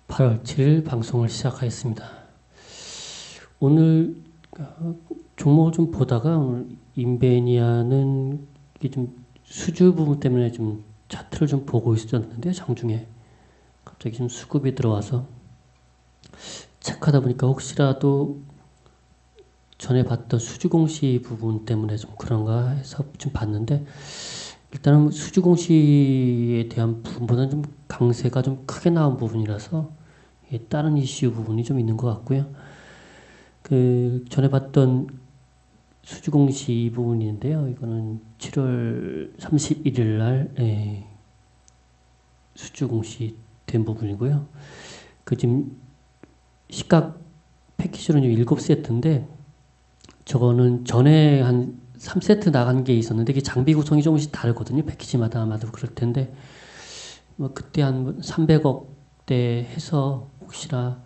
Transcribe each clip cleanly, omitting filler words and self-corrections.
8월 7일 방송을 시작하겠습니다. 오늘 종목을 좀 보다가 오늘 인베니아는 이게 좀 수주 부분 때문에 좀 차트를 좀 보고 있었는데 장중에 갑자기 좀 수급이 들어와서 체크하다 보니까 혹시라도 전에 봤던 수주 공시 부분 때문에 좀 그런가 해서 좀 봤는데 일단은 수주 공시에 대한 부분보다는 좀 강세가 좀 크게 나온 부분이라서 다른 이슈 부분이 좀 있는 것 같고요. 그 전에 봤던 수주공시 이 부분인데요. 이거는 7월 31일 날 수주공시 된 부분이고요. 그 지금 시각 패키지로 7세트인데 저거는 전에 한 3세트 나간 게 있었는데 이게 장비 구성이 조금씩 다르거든요. 패키지마다 아마도 그럴 텐데 뭐 그때 한 300억대 해서 혹시나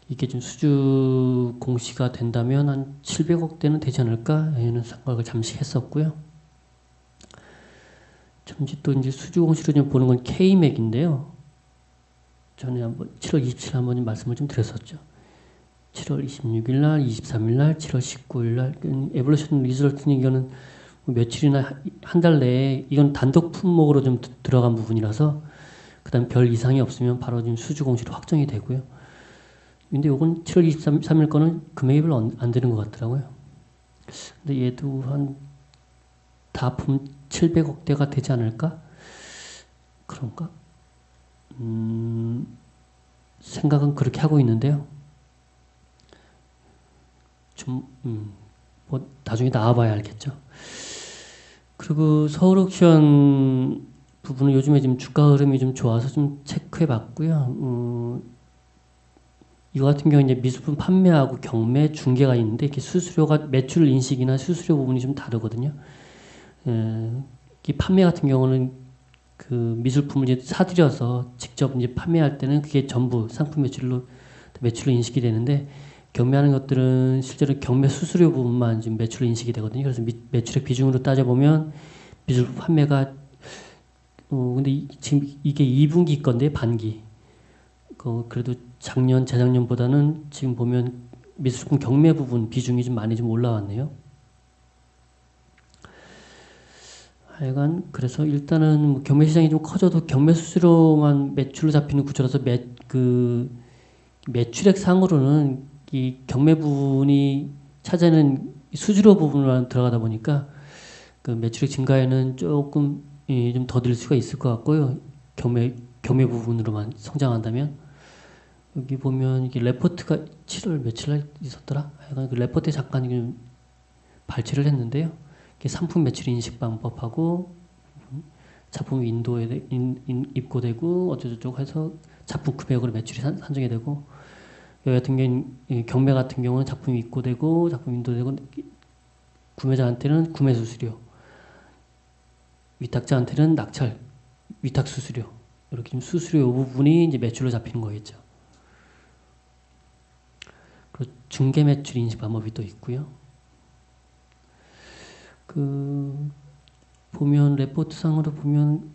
이게 좀 수주 공시가 된다면 한 700억대는 되지 않을까 이런 생각을 잠시 했었고요. 잠시 또 이제 수주 공시로 좀 보는 건 K맥인데요. 전에 한번 7월 27일 한번 말씀을 좀 드렸었죠. 7월 26일 날, 23일 날, 7월 19일 날 에볼루션 리설트는 이거는 며칠이나 한 달 내에 이건 단독 품목으로 좀 들어간 부분이라서 그다음 별 이상이 없으면 바로 지금 수주 공시로 확정이 되고요. 근데 요건 7월 23일 거는 금액이 별로 안 되는 것 같더라고요. 근데 얘도 한 다 700억대가 되지 않을까? 그런가? 생각은 그렇게 하고 있는데요. 좀, 뭐, 나중에 나와봐야 알겠죠. 그리고 서울 옥션 부분은 요즘에 지금 주가 흐름이 좀 좋아서 좀 체크해 봤고요. 이거 같은 경우는 이제 미술품 판매하고 경매, 중개가 있는데 이렇게 수수료가 매출 인식이나 수수료 부분이 좀 다르거든요. 이 판매 같은 경우는 그 미술품을 이제 사들여서 직접 이제 판매할 때는 그게 전부 상품 매출로 인식이 되는데 경매하는 것들은 실제로 경매 수수료 부분만 지금 매출로 인식이 되거든요. 그래서 매출의 비중으로 따져보면 미술품 판매가 근데 지금 이게 2분기 건데 반기. 그래도 작년 재작년보다는 지금 보면 미술품 경매 부분 비중이 좀 많이 좀 올라왔네요. 하여간 그래서 일단은 뭐 경매 시장이 좀 커져도 경매 수수료만 매출로 잡히는 구조라서 매출액 상으로는 이 경매 부분이 차지하는 수수료 부분으로 들어가다 보니까 그 매출액 증가에는 조금 좀 더딜 수가 있을 것 같고요. 경매 부분으로만 성장한다면 여기 보면 이게 레포트가 7월 며칠 날 있었더라. 하여간 그 레포트에 잠깐 발췌를 했는데요. 상품 매출 인식 방법하고 작품이 인도에 입고되고 어쩌고저쩌고 해서 작품 금액으로 매출이 산정이 되고 여기 같은 경우는 경매 같은 경우는 작품이 입고되고 작품 인도되고 구매자한테는 구매 수수료, 위탁자한테는 낙찰, 위탁 수수료 이렇게 좀 수수료 부분이 이제 매출로 잡히는 거겠죠. 그리고 중개 매출 인식 방법이 또 있고요. 그 보면 레포트 상으로 보면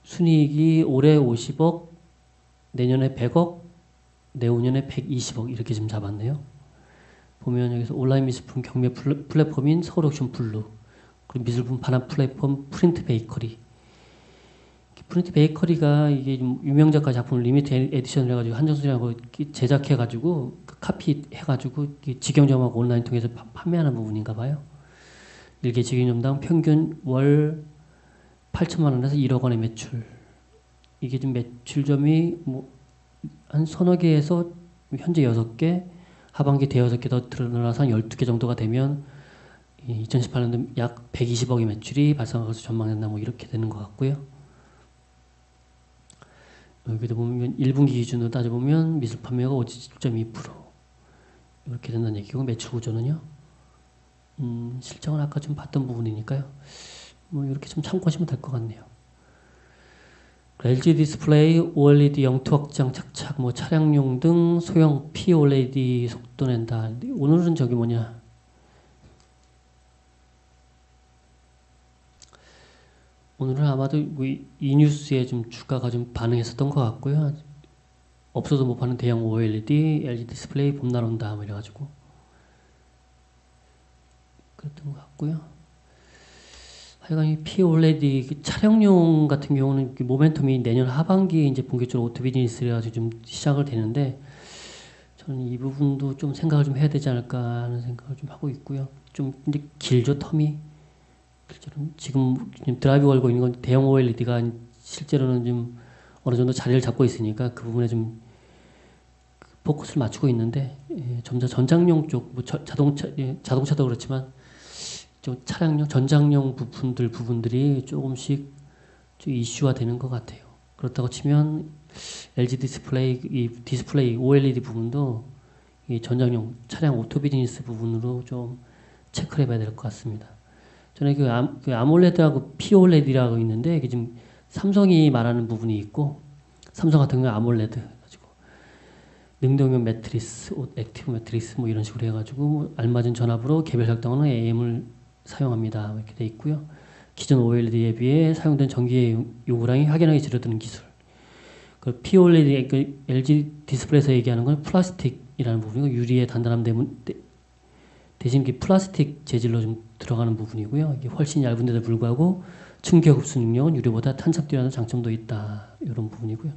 순이익이 올해 50억, 내년에 100억, 내후년에 120억 이렇게 좀 잡았네요. 보면 여기서 온라인 미술품 경매 플랫폼인 서울옥션 블루, 그리고 미술품 반합 플랫폼 프린트 베이커리. 프린트 베이커리가 이게 유명 작가 작품을 리미트 에디션을 해가지고 한정수량하고 제작해가지고 카피 해가지고 직영점하고 온라인 통해서 판매하는 부분인가 봐요. 일개 직영점당 평균 월 8천만 원에서 1억 원의 매출. 이게 좀 매출점이 뭐 한 서너 개에서 현재 6개, 하반기 대여섯 개 더 늘어나서 한 12개 정도가 되면 2018년도 약 120억의 매출이 발생할 것으로 전망된다 뭐 이렇게 되는 것 같고요. 여기도 보면 1분기 기준으로 따져보면 미술 판매가 57.2% 이렇게 된다는 얘기고 매출 구조는요. 실적은 아까 좀 봤던 부분이니까요. 뭐 이렇게 좀 참고하시면 될 것 같네요. LG 디스플레이, OLED 영투 확장 착착, 뭐 차량용 등 소형 POLED 속도 낸다. 오늘은 저기 뭐냐. 오늘은 아마도 이 뉴스에 좀 주가가 좀 반응했었던 것 같고요. 없어도 못 파는 대형 OLED, LG 디스플레이 봄날 온다 뭐 이래가지고 그랬던 것 같고요. 하여간 이 POLED 차량용 같은 경우는 모멘텀이 내년 하반기에 이제 본격적으로 오토 비즈니스를 해가지고 좀 시작을 되는데 저는 이 부분도 좀 생각을 좀 해야 되지 않을까 하는 생각을 좀 하고 있고요. 좀 근데 길죠 텀이. 실제로는 지금 드라이브 걸고 있는 건 대형 OLED가 실제로는 좀 어느 정도 자리를 잡고 있으니까 그 부분에 좀 포커스를 맞추고 있는데 점차 전장용 쪽, 뭐 자동차도 그렇지만 좀 차량용, 전장용 부분들이 조금씩 좀 이슈화 되는 것 같아요. 그렇다고 치면 LG 디스플레이, 이 디스플레이 OLED 부분도 이 전장용 차량 오토 비즈니스 부분으로 좀 체크를 해봐야 될 것 같습니다. 저는 그 아몰레드하고 POLED라고 있는데 이게 지금 삼성이 말하는 부분이 있고 삼성 같은 경우는 아몰레드 가지고 능동형 매트리스, 액티브 매트리스 뭐 이런 식으로 해가지고 뭐 알맞은 전압으로 개별 작동하는 AM을 사용합니다. 이렇게 돼 있고요. 기존 OLED에 비해 사용된 전기의 요구량이 확연하게 줄어드는 기술. 그 POLED, 그 LG 디스플레이에서 얘기하는 건 플라스틱이라는 부분이고 유리의 단단함 때문에 대신 이게 플라스틱 재질로 좀 들어가는 부분이고요. 이게 훨씬 얇은데도 불구하고 충격 흡수 능력은 유리보다 탄착 뛰어나는 장점도 있다. 이런 부분이고요.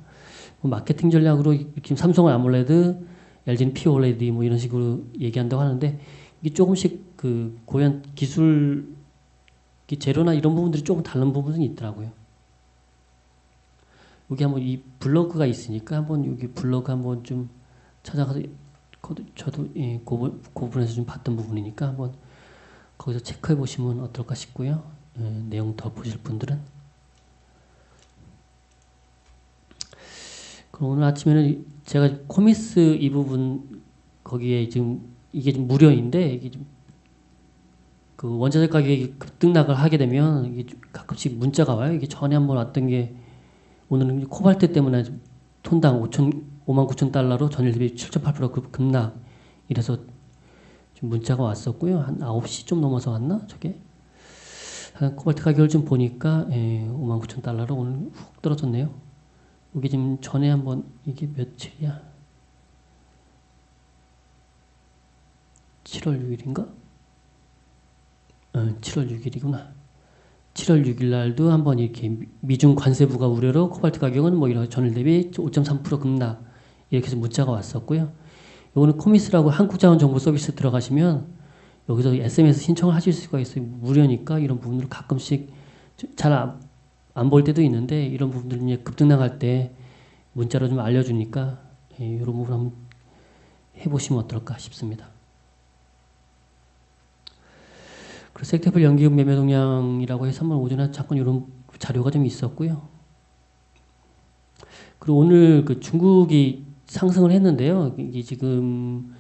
마케팅 전략으로 지금 삼성은 아몰레드, LG는 POLED 뭐 이런 식으로 얘기한다고 하는데 이게 조금씩 그 고연 기술 재료나 이런 부분들이 조금 다른 부분이 있더라고요. 여기 한번 이 블로그가 있으니까 한번 여기 블로그 한번 좀 찾아가서 저도 그 부분에서 좀 봤던 부분이니까 한번 거기서 체크해 보시면 어떨까 싶고요. 내용 더 보실 분들은. 그럼 오늘 아침에는 제가 코미스 이 부분 거기에 지금 이게 좀 무료인데 이게 좀 그 원자재 가격이 급등락을 하게 되면 이게 가끔씩 문자가 와요. 이게 전에 한번 왔던 게 오늘은 코발트 때문에 톤당 59,000달러로 전일 대비 7.8% 급락 이래서 좀 문자가 왔었고요. 한 9시 좀 넘어서 왔나 저게? 코발트 가격을 좀 보니까 59,000달러로 오늘 훅 떨어졌네요. 이게 지금 전에 한번 이게 며칠이야? 7월 6일인가? 7월 6일이구나. 7월 6일 날도 한번 이렇게 미중 관세 부과 우려로 코발트 가격은 뭐 이런 전일 대비 5.3% 급락 이렇게 해서 문자가 왔었고요. 요거는 코미스라고 한국자원정보서비스 들어가시면 여기서 SMS 신청을 하실 수가 있어요. 무료니까 이런 부분을 가끔씩 잘 안 볼 때도 있는데 이런 부분들 이제 급등나갈 때 문자로 좀 알려주니까 이런 부분 한번 해보시면 어떨까 싶습니다. 그리고 섹터별 연기금 매매 동향이라고 해서 한번 오전에 잠깐 이런 자료가 좀 있었고요. 그리고 오늘 그 중국이 상승을 했는데요. 이게 지금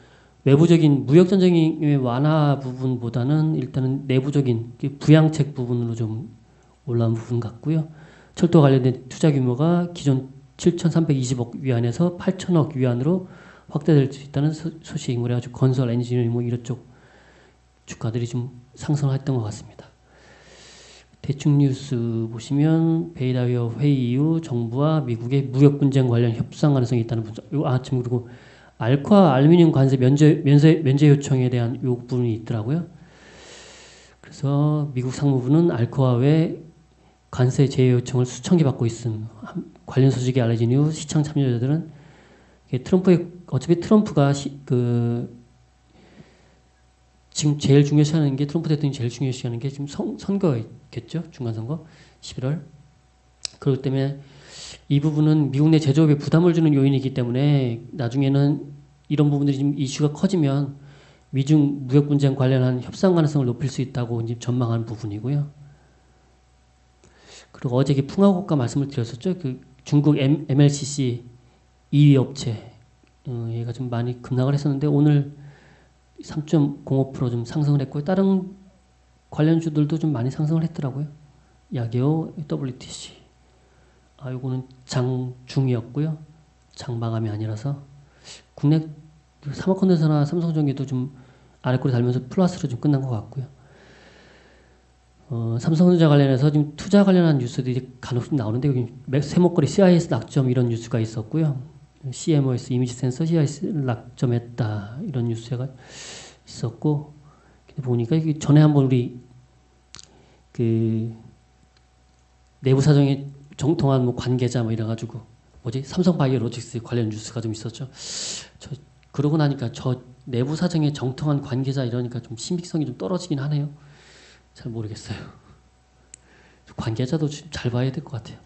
외부적인 무역 전쟁의 완화 부분보다는 일단은 내부적인 부양책 부분으로 좀 올라온 부분 같고요. 철도 관련된 투자 규모가 기존 7,320억 위안에서 8,000억 위안으로 확대될 수 있다는 소식이 그래가지고 건설, 엔지니어링 뭐 이런 쪽 주가들이 좀 상승을 했던 것 같습니다. 대충 뉴스 보시면 베이다위어 회의 이후 정부와 미국의 무역 분쟁 관련 협상 가능성이 있다는 분석. 지금 그리고 알코아 알루미늄 관세 면제 요청에 대한 요 부분이 있더라고요. 그래서 미국 상무부는 알코아 외 관세 제외 요청을 수천 개 받고 있음. 관련 소식이 알려진 이후 시장 참여자들은 어차피 트럼프가 지금 제일 중요시하는 게 트럼프 대통령이 제일 중요시하는 게 지금 선거겠죠. 중간선거 11월. 그렇기 때문에 이 부분은 미국 내 제조업에 부담을 주는 요인이기 때문에 나중에는 이런 부분들이 좀 이슈가 커지면 미중 무역 분쟁 관련한 협상 가능성을 높일 수 있다고 이제 전망하는 부분이고요. 그리고 어제 풍화고가 말씀을 드렸었죠. 그 중국 MLCC 2위 업체 얘가 좀 많이 급락을 했었는데 오늘 3.05% 좀 상승을 했고요. 다른 관련주들도 좀 많이 상승을 했더라고요. 야게오, WTC. 요거는 장중이었고요. 장마감이 아니라서 국내 사모컨덴서나 삼성전기도 좀 아래꼬리 달면서 플러스로 좀 끝난 것 같고요. 삼성전자 관련해서 지금 투자 관련한 뉴스들이 간혹 나오는데 여기 세목걸이 CIS 낙점 이런 뉴스가 있었고요. CMOS 이미지 센서 CIS를 낙점했다 이런 뉴스가 있었고 보니까 전에 한번 우리 그 내부 사정에 정통한 뭐 관계자 뭐 이래가지고 뭐지 삼성바이오로직스 관련 뉴스가 좀 있었죠. 그러고 나니까 저 내부 사정에 정통한 관계자 이러니까 좀 신빙성이 좀 떨어지긴 하네요. 잘 모르겠어요. 관계자도 잘 봐야 될 것 같아요.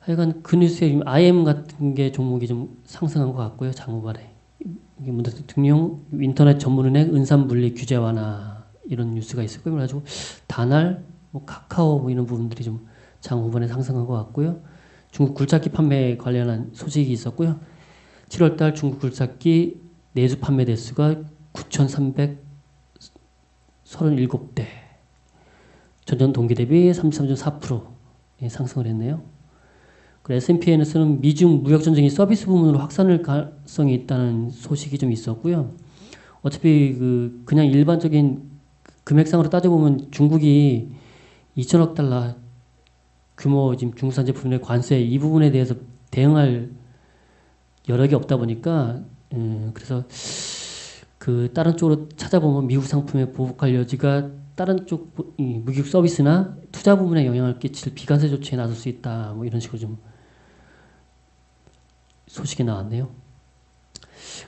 하여간 그 뉴스에 IM 같은 게 종목이 좀 상승한 것 같고요. 장후발에. 이게 문 대통령 인터넷 전문은행 은산분리 규제 완화 이런 뉴스가 있었고요. 그래가지고 다날, 뭐 카카오 뭐 이런 부분들이 좀 장후반에 상승한 것 같고요. 중국 굴착기 판매 관련한 소식이 있었고요. 7월달 중국 굴착기 내주 판매 대수가 9,337대. 전년 동기 대비 33.4% 상승을 했네요. S&P에서는 미중 무역 전쟁이 서비스 부문으로 확산할 가능성이 있다는 소식이 좀 있었고요. 어차피 그냥 일반적인 금액상으로 따져보면 중국이 2천억 달러 규모 지금 중국산 제품의 관세 이 부분에 대해서 대응할 여력이 없다 보니까 그래서 다른 쪽으로 찾아보면 미국 상품에 보복할 여지가 다른 쪽 무역 서비스나 투자 부분에 영향을 끼칠 비관세 조치에 나설 수 있다. 뭐 이런 식으로 좀 소식이 나왔네요.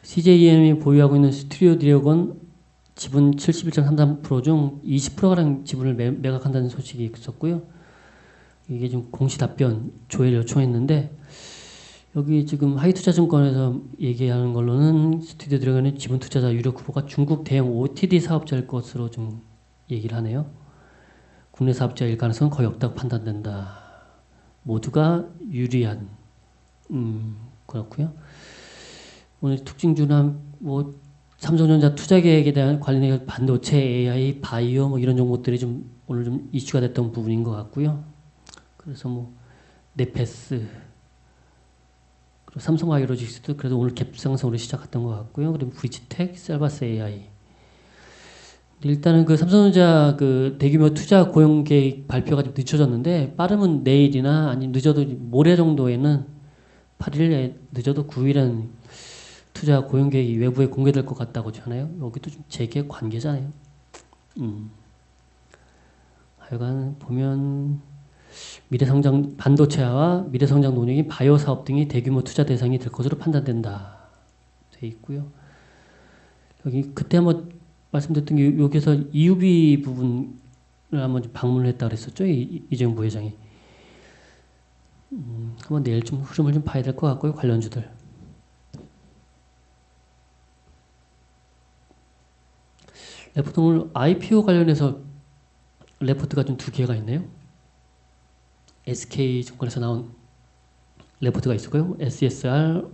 CJEM이 보유하고 있는 스튜디오 드래곤 지분 71.33% 중 20%가량 지분을 매각한다는 소식이 있었고요. 이게 좀 공시 답변 조회를 요청했는데 여기 지금 하이투자증권에서 얘기하는 걸로는 스튜디오 드래곤의 지분 투자자 유력 후보가 중국 대형 OTD 사업자일 것으로 좀 얘기를 하네요. 국내 사업자일 가능성은 거의 없다고 판단된다. 모두가 유리한 그렇고요. 오늘 특징주나 뭐 삼성전자 투자 계획에 대한 관련해 반도체, AI, 바이오 뭐 이런 종목들이 좀 오늘 좀 이슈가 됐던 부분인 것 같고요. 그래서 뭐 네페스 그리고 삼성바이오로직스도 그래도 오늘 갭상승으로 시작했던 것 같고요. 그리고 브리지텍, 셀바스 AI. 일단은 삼성전자 대규모 투자 고용 계획 발표가 좀 늦춰졌는데 빠르면 내일이나 아니면 늦어도 모레 정도에는 8일에 늦어도 9일은 투자 고용 계획이 외부에 공개될 것 같다고 하나요? 여기도 좀 재계 관계자네요. 하여간 보면 미래성장 반도체와 미래성장 논의인 바이오 사업 등이 대규모 투자 대상이 될 것으로 판단된다. 돼 있고요. 여기 그때 한번 말씀드렸던 게 여기서 EUV 부분을 한번 방문을 했다 그랬었죠. 이재용 부회장이. 한번 내일 좀 흐름을 좀 봐야 될 것 같고요. 관련주들. 레포트 오늘 IPO 관련해서 레포트가 좀 두 개가 있네요. SK증권에서 나온 레포트가 있었고요. SESR,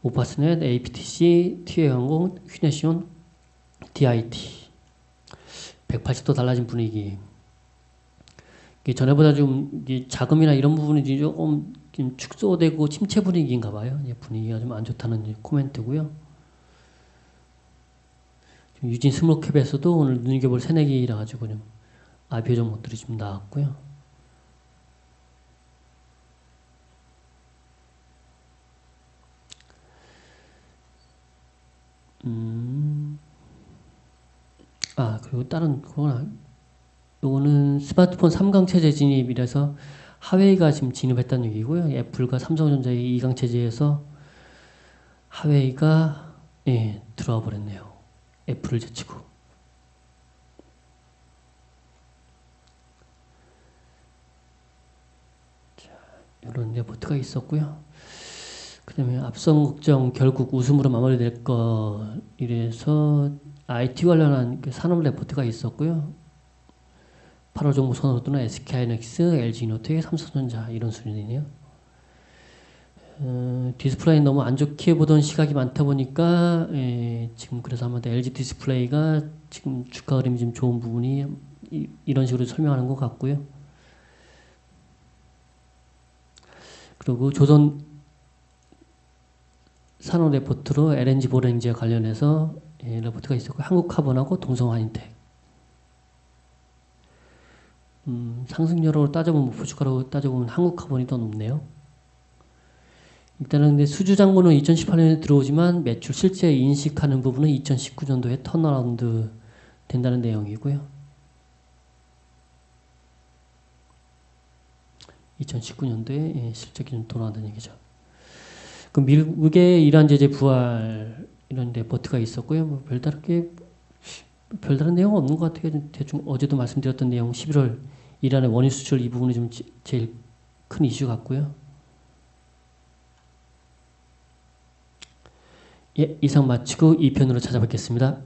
오파스넷, APTC, 티웨이항공, 휴네시온, DIT. 180도 달라진 분위기. 전에보다 좀 자금이나 이런 부분이 조금 좀 축소되고 침체 분위기인가 봐요. 분위기가 좀 안 좋다는 코멘트고요. 유진 스몰캡에서도 오늘 눈여겨볼 새내기라 가지고 좀 IPO 종목들이 좀 나왔고요. 그리고 다른 거나 요거는 스마트폰 3강 체제 진입이라서 하웨이가 지금 진입했다는 얘기고요. 애플과 삼성전자의 2강 체제에서 하웨이가 들어와 버렸네요. 애플을 제치고. 자, 이런 레포트가 있었고요. 그 다음에 앞선 국정 결국 웃음으로 마무리될 거 이래서 IT 관련한 산업 레포트가 있었고요. 8월 정부 선호도는 SK하이닉스, LG이노텍, 삼성전자 이런 수준이네요. 디스플레이 너무 안 좋게 보던 시각이 많다 보니까 지금 그래서 아마도 LG 디스플레이가 지금 주가 흐름이 좀 좋은 부분이 이런 식으로 설명하는 것 같고요. 그리고 조선 산업 레포트로 LNG 보냉지와 관련해서 레포트가 있었고 한국카본하고 동성화인텍 상승률로 따져보면 목표 주가로 따져보면 한국카본이 더 높네요. 일단은 근데 수주 잔고는 2018년에 들어오지만 매출 실제 인식하는 부분은 2019년도에 턴어라운드 된다는 내용이고요. 2019년도에 실적 기준 돌아간다는 얘기죠. 그 미국의 이란 제재 부활 이런 레포트가 있었고요. 뭐 별다른 내용은 없는 것 같아요. 대충 어제도 말씀드렸던 내용 11월 이란의 원유 수출 이 부분이 좀 제일 큰 이슈 같고요. 예, 이상 마치고 2편으로 찾아뵙겠습니다.